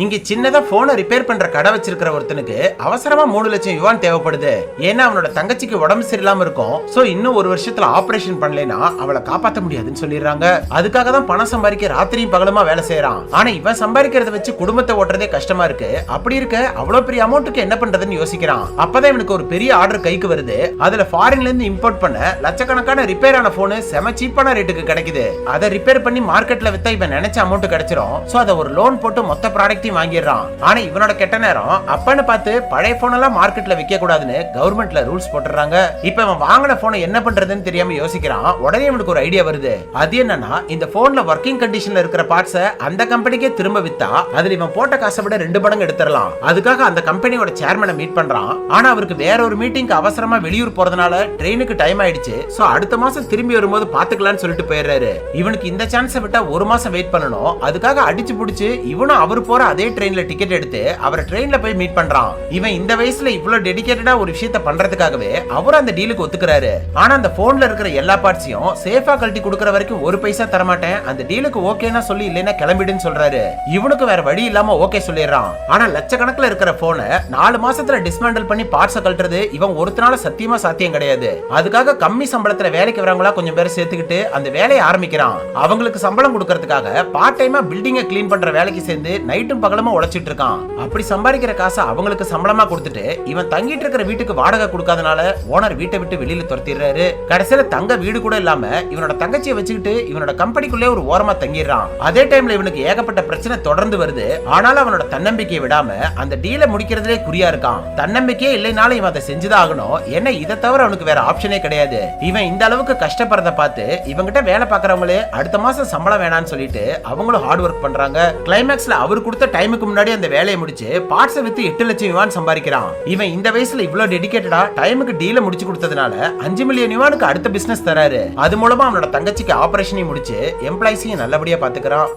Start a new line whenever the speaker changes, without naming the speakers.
இங்க சின்னதா போனை ரிப்பேர் பண்ற கடை வச்சிருக்கிற ஒருத்தனுக்கு அவசரமா 3 லட்சம் யுவான் தேவைப்படுது. ஏன்னா அவனோட தங்கச்சிக்கு உடம்பு சரியில்லாம இருக்கும். சோ இன்னும் 1 வருஷத்துல ஆபரேஷன் பண்ணலைன்னா அவளை காப்பாற்ற முடியாதுன்னு சொல்லிடுறாங்க. அதுக்காக தான் பணம் சம்பாதிக்க ராத்திரியும் பகலுமா வேலை செய்யறான். ஆனா இவன் சம்பாதிக்கிறத வச்சு குடும்பத்தை ஓட்டுறதே கஷ்டமா இருக்கு. அப்படி இருக்க அவ்வளவு பெரிய அமௌண்ட்டுக்கு என்ன பண்றதுன்னு யோசிக்கிறான். அப்பதான் இவனுக்கு ஒரு பெரிய ஆர்டர் கைக்கு வருது. அதுல ஃபாரின்ல இருந்து இம்போர்ட் பண்ண லட்சக்கணக்கான ரிப்பேர் ஆன போன் செம சீப்பான ரேட்டுக்கு கிடைக்குது. அதை ரிப்பேர் பண்ணி மார்க்கெட்ல வித்தா இவன் நினைச்ச அமௌண்ட் கிடைச்சிரும். சோ அதை ஒரு லோன் போட்டு மொத்த ப்ராடக்ட்டையும் வாங்கிடுறான். ஆனா இவனோட கெட்ட நேரம் அப்பன்னு பார்த்து பழைய போன் எல்லாம் மார்க்கெட்ல விற்க கூடாதுன்னு கவர்மெண்ட்ல ரூல்ஸ் போட்டுறாங்க. இப்ப இவன் வாங்கின போனை என்ன பண்றதுன்னு தெரியாம யோசிக்கிறான். உடனே இவனுக்கு ஒரு ஐடியா வருது. அது என்னன்னா இந்த போன்ல ஒர்க்கிங் கண்டிஷன்ல இருக்கிற பார்ட்ஸை அந்த கம்பெனிக்கே திரும்ப வித்தா அதுல இவன் போட்ட காசை விட 2 மடங்கு எடுத்துடலாம். அதுக்காக அந்த கம்பெனியோட சேர்மனை மீட் பண்றான். ஆனா அவருக்கு வேற ஒரு மீட்டிங்க்கு அவசரமா வெளியூர் போறதுனால ட்ரெயினுக்கு டைம் ஆயிடுச்சு. சோ அடுத்த மாசம் திரும்பி வரும்போது பாத்துக்கலாம்னு சொல்லிட்டு போயிடுறாரு. இவனுக்கு இந்த சான்ஸை விட்டா 1 மாசம் வெயிட் பண்ணணும். அதுக்காக அடிச்சு புடிச்சு இவனும் அவர் போற அதே ட்ரெயின்ல டிக்கெட் எடுத்து அவரை ட்ரெயின்ல போய் மீட் பண்றான். இவன் இந்த வயசுல இவ்வளவு டெடிகேட்டடா ஒரு விஷயத்தை பண்றதுக்காகவே அவர் அந்த டீலுக்கு ஒத்துக்கிறாரு. ஆனா அந்த போன்ல இருக்கிற எல்லா பார்ட்ஸையும் சேஃபா கழட்டி கொடுக்கற வரைக்கும் 1 பைசா தர மாட்டேன், அந்த டீலுக்கு ஓகேனா சொல்லி இல்லைன்னா கிளம்பிடுன்னு சொல்றாரு. இவனுக்கு வேற வழி இல்லாம ஓகே சொல்லிடுறான். ஆனா லட்சக்கணக்கில் இருக்கிற போனை 4 மாசத்துல டிஸ்மேண்டில் பண்ணி பார்ட்ஸை கழட்டுறது இவன் ஒருத்தனால சத்தியமா சாத்தியம் கிடையாது. அதுக்காக கம்மி சம்பளத்துல வேலைக்கு வரவங்களா கொஞ்சம் பேரை சேர்த்துக்கிட்டு அந்த வேலையை ஆரம்பிக்கிறான். அவங்களுக்கு சம்பளம் கொடுக்கறதுக்காக பார்ட் டைமா பில்டிங்கை கிளீன் பண்ற வேலைக்கு சேர்ந்து நைட்டும் பகலுமா உழைச்சிட்டு இருக்கான். அப்படி சம்பாதிக்கிற காசை அவங்களுக்கு சம்பளமா கொடுத்துட்டு இவன் தங்கிட்டு இருக்கிற வீட்டுக்கு வாடகை கொடுக்காதனால ஓனர் வீட்டை விட்டு வெளியில துரத்திடுறாரு. கடைசியில தங்க வீடு கூட இல்லாம இவனோட தங்கச்சியை வச்சுக்கிட்டு இவனோட கம்பெனிக்குள்ளே ஒரு ஓரமா தங்கிடுறான். அதே டைம்ல இவனுக்கு ஏகப்பட்ட பிரச்சனை தொடர்ந்து வருது. ஆனாலும் அவனோட தன்னம்பிக்கையை விடாம அந்த டீலை முடிக்கிறதுலே குறியா இருக்கான். தன்னம்பிக்கையே இல்லைனாலும் இவன் அதை செஞ்சுதான் ஆகணும். ஏன்னா இதை தவிர அவனுக்கு வேற ஆப்ஷனே கிடையாது. இவன் இந்த அளவுக்கு கஷ்டப்படுறத பார்த்து இவங்கிட்ட வேலை பார்க்கறவங்களே அடுத்த மாசம் சம்பளம் வேணான்னு சொல்லிட்டு அவங்களும் ஹார்ட் ஒர்க் பண்றாங்க. கிளைமேக்ஸ்ல அவர் கொடுத்த டைமுக்கு முன்னாடி அந்த வேலையை முடிச்சு பார்ட்ஸை வித்து 8 லட்சம் யுவான் சம்பாதிக்கிறான். இவன் இந்த வயசுல இவ்வளவு டெடிகேட்டடா டைமுக்கு டீலை முடிச்சு கொடுத்ததுனால 5 மில்லியன் யுவானுக்கு அடுத்த பிசினஸ் தராரு. அது மூலமா அவனோட தங்கச்சிக்கு ஆபரேஷனையும் முடிச்சு எம்ப்ளாயிஸையும் நல்லபடியா பாத்துக்கிறான்.